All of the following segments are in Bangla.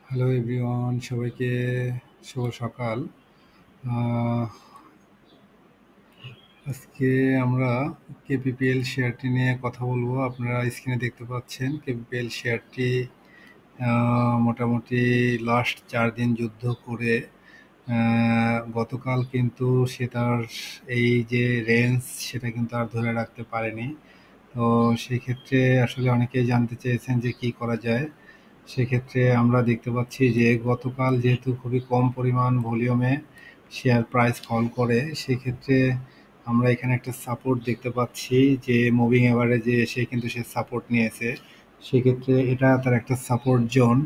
হ্যালো এভরিওয়ান, সবাইকে শুভ সকাল। আহ, আজকে আমরা কেপিপিএল শেয়ারটি নিয়ে কথা বলবো। আপনারা স্ক্রিনে দেখতে পাচ্ছেন কেপিপিএল শেয়ারটি মোটামুটি লাস্ট 4 দিন যুদ্ধ করে গতকাল কিন্তু সে তার এই যে রেঞ্জ সেটা কিন্তু আর ধরে রাখতে পারেনি। তো সেক্ষেত্রে আসলে অনেকেই জানতে চেয়েছেন যে কি করা যায়। সেক্ষেত্রে আমরা দেখতে পাচ্ছি যে গতকাল যেহেতু খুবই কম পরিমাণ ভলিউমে শেয়ার প্রাইস ফল করে, সেক্ষেত্রে আমরা এখানে একটা সাপোর্ট দেখতে পাচ্ছি যে মুভিং এভারেজে এসে কিন্তু সে সাপোর্ট নিয়েছে। সেক্ষেত্রে এটা তার একটা সাপোর্ট জোন।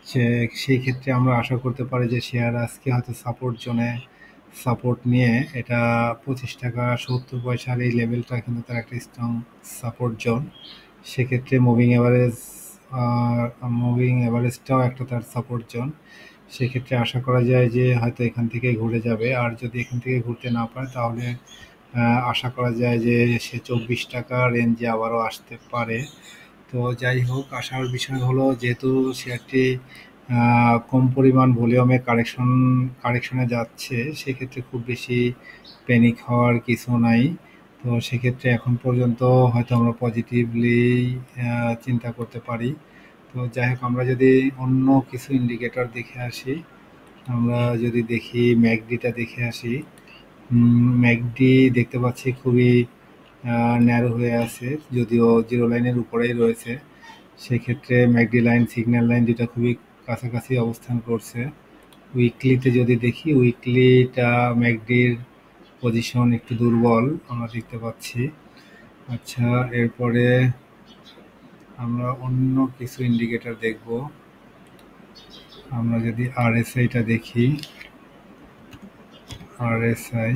সে সেই ক্ষেত্রে আমরা আশা করতে পারি যে শেয়ার আজকে হয়তো সাপোর্ট জোনে সাপোর্ট নিয়ে এটা 25 টাকা 70 পয়সার এই লেভেলটা কিন্তু তার একটা স্ট্রং সাপোর্ট জোন। সেক্ষেত্রে মুভিং এভারেজটাও একটা তার সাপোর্ট জোন। সেক্ষেত্রে আশা করা যায় যে হয়তো এখান থেকে ঘুরে যাবে, আর যদি এখান থেকে ঘুরতে না পারে তাহলে আশা করা যায় যে সে 24 টাকা রেঞ্জে আবারও আসতে পারে। তো যাই হোক, আসার বিষয় হলো যেহেতু শেয়ারটি কম পরিমাণ ভলিউমে কারেকশনে যাচ্ছে, সেক্ষেত্রে খুব বেশি প্যানিক হওয়ার কিছু নাই। তো সেক্ষেত্রে এখন পর্যন্ত হয়তো আমরা পজিটিভলি চিন্তা করতে পারি। তো যাই হোক, আমরা যদি অন্য কিছু ইন্ডিকেটর দেখে আসি, আমরা যদি দেখি ম্যাকডিটা দেখে আসি। ম্যাকডি দেখতে পাচ্ছি খুবই ন্যারো হয়ে আছে, যদিও জিরো লাইনের উপরেই রয়েছে। সেক্ষেত্রে ম্যাকডি লাইন সিগন্যাল লাইন দুটা খুবই কাছাকাছি অবস্থান করছে। উইকলিতে যদি দেখি, উইকলিটা ম্যাকডির পজিশন একটু দুর্বল আমরা দেখতে পাচ্ছি। আচ্ছা, এরপরে আমরা অন্য কিছু ইন্ডিকেটর দেখব। আমরা যদি আরএসআইটা দেখি, আরএসআই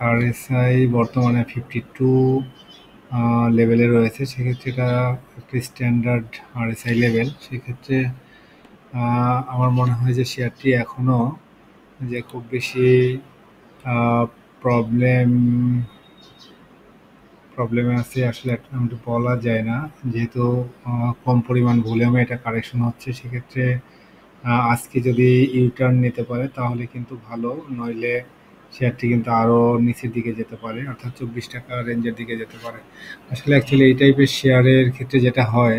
আরএসআই বর্তমানে 52 লেভেলে রয়েছে। সেক্ষেত্রে এটা একটি স্ট্যান্ডার্ড আরএসআই লেভেল। সেক্ষেত্রে আমার মনে হয় যে শেয়ারটি এখনও যে খুব বেশি প্রবলেম প্রবলেমে আছে আসলে এখন বলা যায় না, যেহেতু কম পরিমাণ ভলিউমে এটা কারেকশন হচ্ছে। সেক্ষেত্রে আজকে যদি ইউটার্ন নিতে পারে তাহলে কিন্তু ভালো, নইলে শেয়ারটি কিন্তু আরও নিচের দিকে যেতে পারে, অর্থাৎ 24 টাকা রেঞ্জের দিকে যেতে পারে। আসলে অ্যাকচুয়ালি এই টাইপের শেয়ারের ক্ষেত্রে যেটা হয়,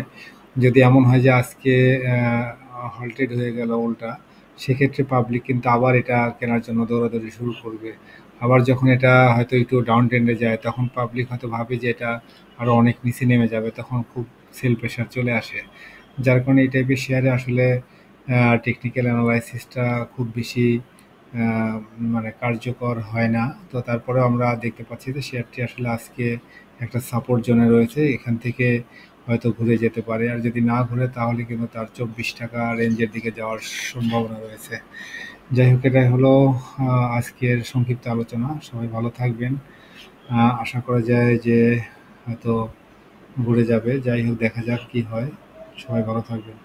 যদি এমন হয় যে আজকে হল্টেড হয়ে গেল উল্টা, সেক্ষেত্রে পাবলিক কিন্তু আবার এটা কেনার জন্য দৌড়াদৌড়ি শুরু করবে। আবার যখন এটা হয়তো একটু ডাউন ট্রেন্ডে যায়, তখন পাবলিক হয়তো ভাবে যে এটা আরও অনেক নিচে নেমে যাবে, তখন খুব সেল প্রেশার চলে আসে। যার কারণে এই টাইপের শেয়ারে আসলে টেকনিক্যাল অ্যানালাইসিসটা খুব বেশি আহ, মানে কার্যকর হয় না। তো তারপরেও আমরা দেখতে পাচ্ছি যে শেয়ারটি আসলে আজকে একটা সাপোর্ট জোনে রয়েছে, এখান থেকে হয়তো ঘুরে যেতে পারে। আর যদি না ঘুরে তাহলে কিন্তু তার 24 টাকা রেঞ্জের দিকে যাওয়ার সম্ভাবনা রয়েছে। যাই হোক, এটাই হলো আজকের সংক্ষিপ্ত আলোচনা। সবাই ভালো থাকবেন। আশা করা যায় যে হয়তো ঘুরে যাবে। যাই হোক, দেখা যাক কি হয়। সবাই ভালো থাকবেন।